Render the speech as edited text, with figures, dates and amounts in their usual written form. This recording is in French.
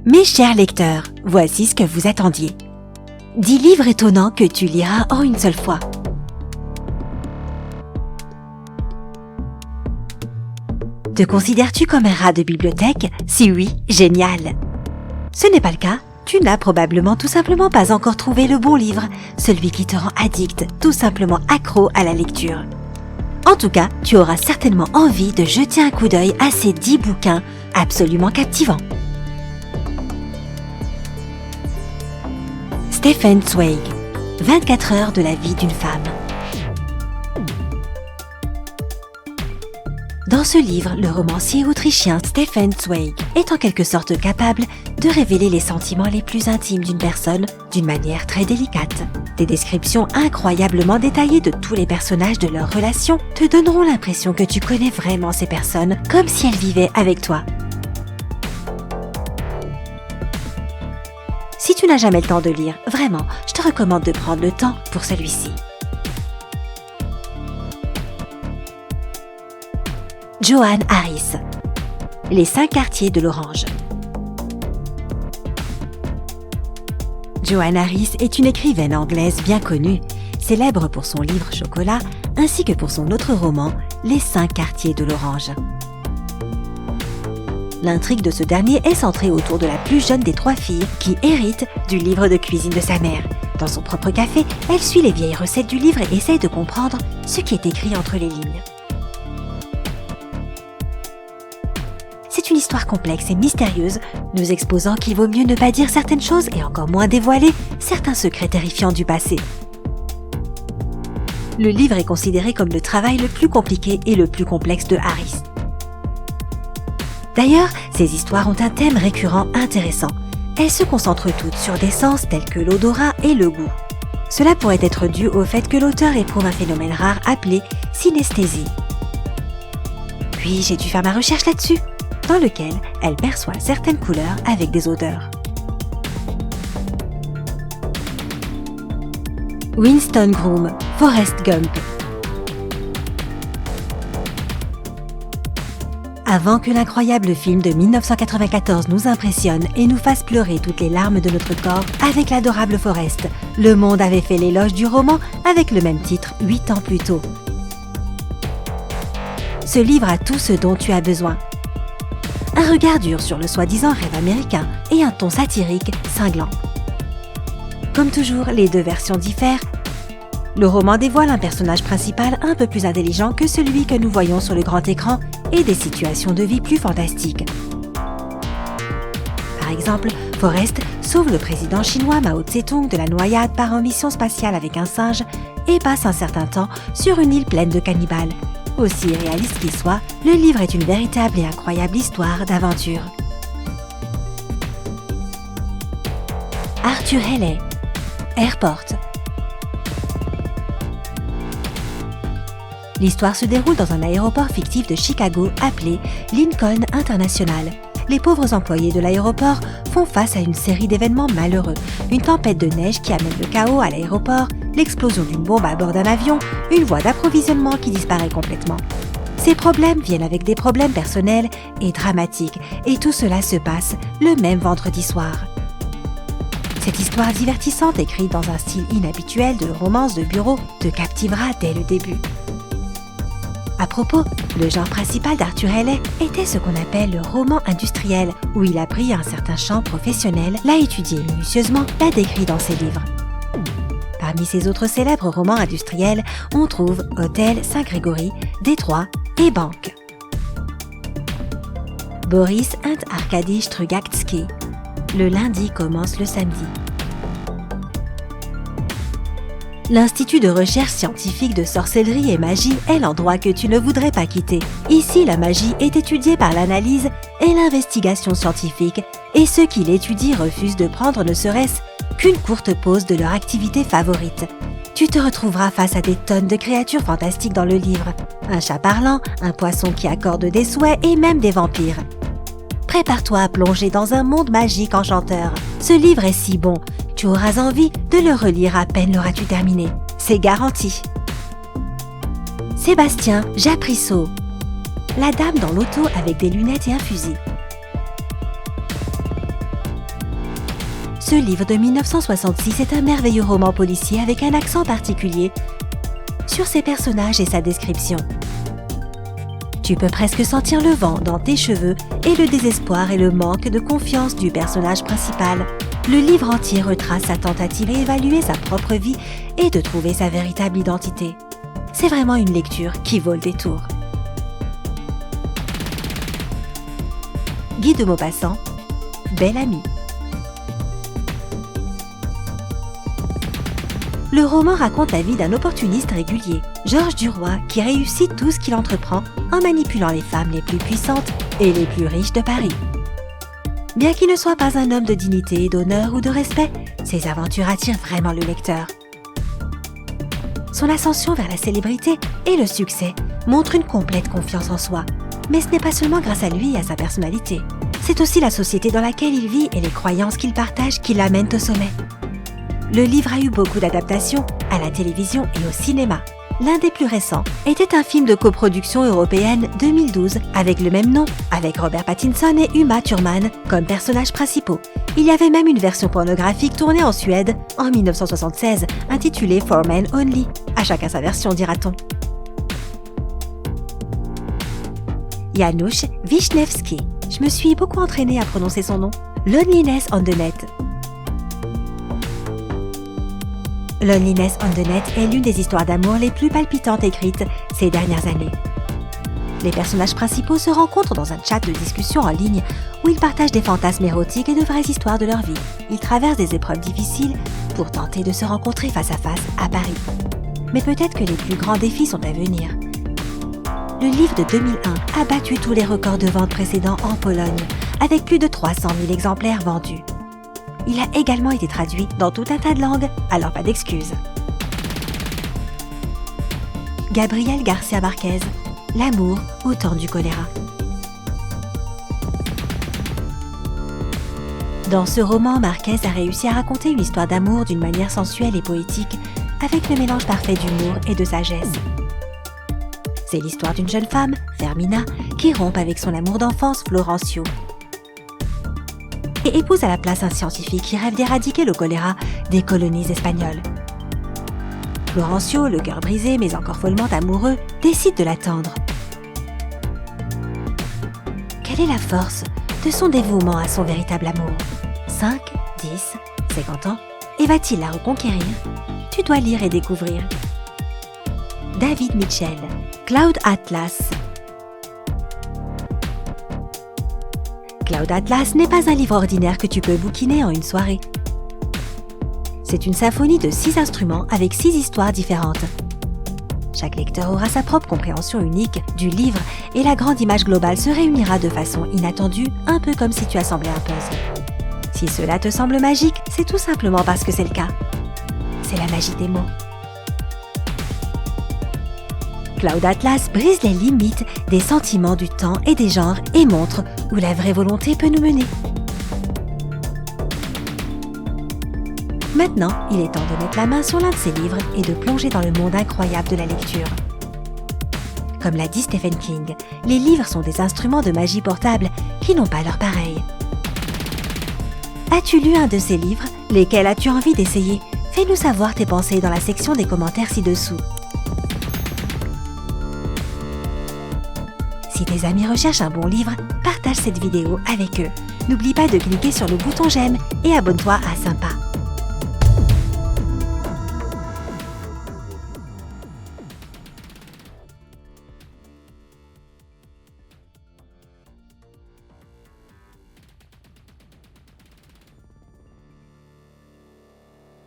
Mes chers lecteurs, voici ce que vous attendiez. 10 livres étonnants que tu liras en une seule fois. Te considères-tu comme un rat de bibliothèque? Si oui, génial! Ce n'est pas le cas, tu n'as probablement tout simplement pas encore trouvé le bon livre, celui qui te rend addict, tout simplement accro à la lecture. En tout cas, tu auras certainement envie de jeter un coup d'œil à ces 10 bouquins absolument captivants. Stefan Zweig, 24 heures de la vie d'une femme. Dans ce livre, le romancier autrichien Stefan Zweig est en quelque sorte capable de révéler les sentiments les plus intimes d'une personne d'une manière très délicate. Des descriptions incroyablement détaillées de tous les personnages de leurs relations te donneront l'impression que tu connais vraiment ces personnes comme si elles vivaient avec toi. Si tu n'as jamais le temps de lire, vraiment, je te recommande de prendre le temps pour celui-ci. Johanne Harris, Les 5 quartiers de l'Orange. Johanne Harris est une écrivaine anglaise bien connue, célèbre pour son livre Chocolat, ainsi que pour son autre roman, Les 5 quartiers de l'Orange. L'intrigue de ce dernier est centrée autour de la plus jeune des 3 filles qui hérite du livre de cuisine de sa mère. Dans son propre café, elle suit les vieilles recettes du livre et essaie de comprendre ce qui est écrit entre les lignes. C'est une histoire complexe et mystérieuse, nous exposant qu'il vaut mieux ne pas dire certaines choses et encore moins dévoiler certains secrets terrifiants du passé. Le livre est considéré comme le travail le plus compliqué et le plus complexe de Harris. D'ailleurs, ces histoires ont un thème récurrent intéressant. Elles se concentrent toutes sur des sens tels que l'odorat et le goût. Cela pourrait être dû au fait que l'auteur éprouve un phénomène rare appelé synesthésie. Puis j'ai dû faire ma recherche là-dessus, dans lequel elle perçoit certaines couleurs avec des odeurs. Winston Groom, Forrest Gump. Avant que l'incroyable film de 1994 nous impressionne et nous fasse pleurer toutes les larmes de notre corps avec l'adorable Forrest, le monde avait fait l'éloge du roman avec le même titre 8 ans plus tôt. Ce livre a tout ce dont tu as besoin. Un regard dur sur le soi-disant rêve américain et un ton satirique cinglant. Comme toujours, les 2 versions diffèrent. Le roman dévoile un personnage principal un peu plus intelligent que celui que nous voyons sur le grand écran et des situations de vie plus fantastiques. Par exemple, Forrest sauve le président chinois Mao Tse-tung de la noyade par en mission spatiale avec un singe et passe un certain temps sur une île pleine de cannibales. Aussi réaliste qu'il soit, le livre est une véritable et incroyable histoire d'aventure. Arthur Hailey, Airport. L'histoire se déroule dans un aéroport fictif de Chicago appelé Lincoln International. Les pauvres employés de l'aéroport font face à une série d'événements malheureux. Une tempête de neige qui amène le chaos à l'aéroport, l'explosion d'une bombe à bord d'un avion, une voie d'approvisionnement qui disparaît complètement. Ces problèmes viennent avec des problèmes personnels et dramatiques, et tout cela se passe le même vendredi soir. Cette histoire divertissante, écrite dans un style inhabituel de romance de bureau, te captivera dès le début. À propos, le genre principal d'Arthur Hailey était ce qu'on appelle le roman industriel, où il a pris un certain champ professionnel, l'a étudié minutieusement, l'a décrit dans ses livres. Parmi ses autres célèbres romans industriels, on trouve Hôtel Saint-Grégory, Détroit et Banque. Boris and Arkady Strugatsky. Le lundi commence le samedi. L'Institut de recherche scientifique de sorcellerie et magie est l'endroit que tu ne voudrais pas quitter. Ici, la magie est étudiée par l'analyse et l'investigation scientifique, et ceux qui l'étudient refusent de prendre ne serait-ce qu'une courte pause de leur activité favorite. Tu te retrouveras face à des tonnes de créatures fantastiques dans le livre. Un chat parlant, un poisson qui accorde des souhaits et même des vampires. Prépare-toi à plonger dans un monde magique enchanteur. Ce livre est si bon, tu auras envie de le relire à peine l'auras-tu terminé. C'est garanti. Sébastien Japrisot. La dame dans l'auto avec des lunettes et un fusil. Ce livre de 1966 est un merveilleux roman policier avec un accent particulier sur ses personnages et sa description. Tu peux presque sentir le vent dans tes cheveux et le désespoir et le manque de confiance du personnage principal. Le livre entier retrace sa tentative d'évaluer sa propre vie et de trouver sa véritable identité. C'est vraiment une lecture qui vaut le détour. Guy de Maupassant, Bel Ami. Le roman raconte la vie d'un opportuniste régulier, Georges Duroy, qui réussit tout ce qu'il entreprend en manipulant les femmes les plus puissantes et les plus riches de Paris. Bien qu'il ne soit pas un homme de dignité, d'honneur ou de respect, ses aventures attirent vraiment le lecteur. Son ascension vers la célébrité et le succès montrent une complète confiance en soi. Mais ce n'est pas seulement grâce à lui et à sa personnalité. C'est aussi la société dans laquelle il vit et les croyances qu'il partage qui l'amènent au sommet. Le livre a eu beaucoup d'adaptations à la télévision et au cinéma. L'un des plus récents était un film de coproduction européenne 2012 avec le même nom, avec Robert Pattinson et Uma Thurman comme personnages principaux. Il y avait même une version pornographique tournée en Suède en 1976 intitulée For Men Only. À chacun sa version, dira-t-on. Janusz Wisniewski. Je me suis beaucoup entraînée à prononcer son nom. Loneliness on the Net. Loneliness on the Net est l'une des histoires d'amour les plus palpitantes écrites ces dernières années. Les personnages principaux se rencontrent dans un chat de discussion en ligne où ils partagent des fantasmes érotiques et de vraies histoires de leur vie. Ils traversent des épreuves difficiles pour tenter de se rencontrer face à face à Paris. Mais peut-être que les plus grands défis sont à venir. Le livre de 2001 a battu tous les records de vente précédents en Pologne, avec plus de 300 000 exemplaires vendus. Il a également été traduit dans tout un tas de langues, alors pas d'excuses. Gabriel García Márquez, L'amour au temps du choléra. Dans ce roman, Márquez a réussi à raconter une histoire d'amour d'une manière sensuelle et poétique, avec le mélange parfait d'humour et de sagesse. C'est l'histoire d'une jeune femme, Fermina, qui rompt avec son amour d'enfance, Florencio, et épouse à la place un scientifique qui rêve d'éradiquer le choléra des colonies espagnoles. Florencio, le cœur brisé mais encore follement amoureux, décide de l'attendre. Quelle est la force de son dévouement à son véritable amour ? 5, 10, 50 ans, et va-t-il la reconquérir ? Tu dois lire et découvrir. David Mitchell, Cloud Atlas. Cloud Atlas n'est pas un livre ordinaire que tu peux bouquiner en une soirée. C'est une symphonie de 6 instruments avec 6 histoires différentes. Chaque lecteur aura sa propre compréhension unique du livre et la grande image globale se réunira de façon inattendue, un peu comme si tu assemblais un puzzle. Si cela te semble magique, c'est tout simplement parce que c'est le cas. C'est la magie des mots. Cloud Atlas brise les limites des sentiments du temps et des genres et montre où la vraie volonté peut nous mener. Maintenant, il est temps de mettre la main sur l'un de ces livres et de plonger dans le monde incroyable de la lecture. Comme l'a dit Stephen King, les livres sont des instruments de magie portables qui n'ont pas leur pareil. As-tu lu un de ces livres ? Lesquels as-tu envie d'essayer ? Fais-nous savoir tes pensées dans la section des commentaires ci-dessous. Si tes amis recherchent un bon livre, partage cette vidéo avec eux. N'oublie pas de cliquer sur le bouton j'aime et abonne-toi à Sympa.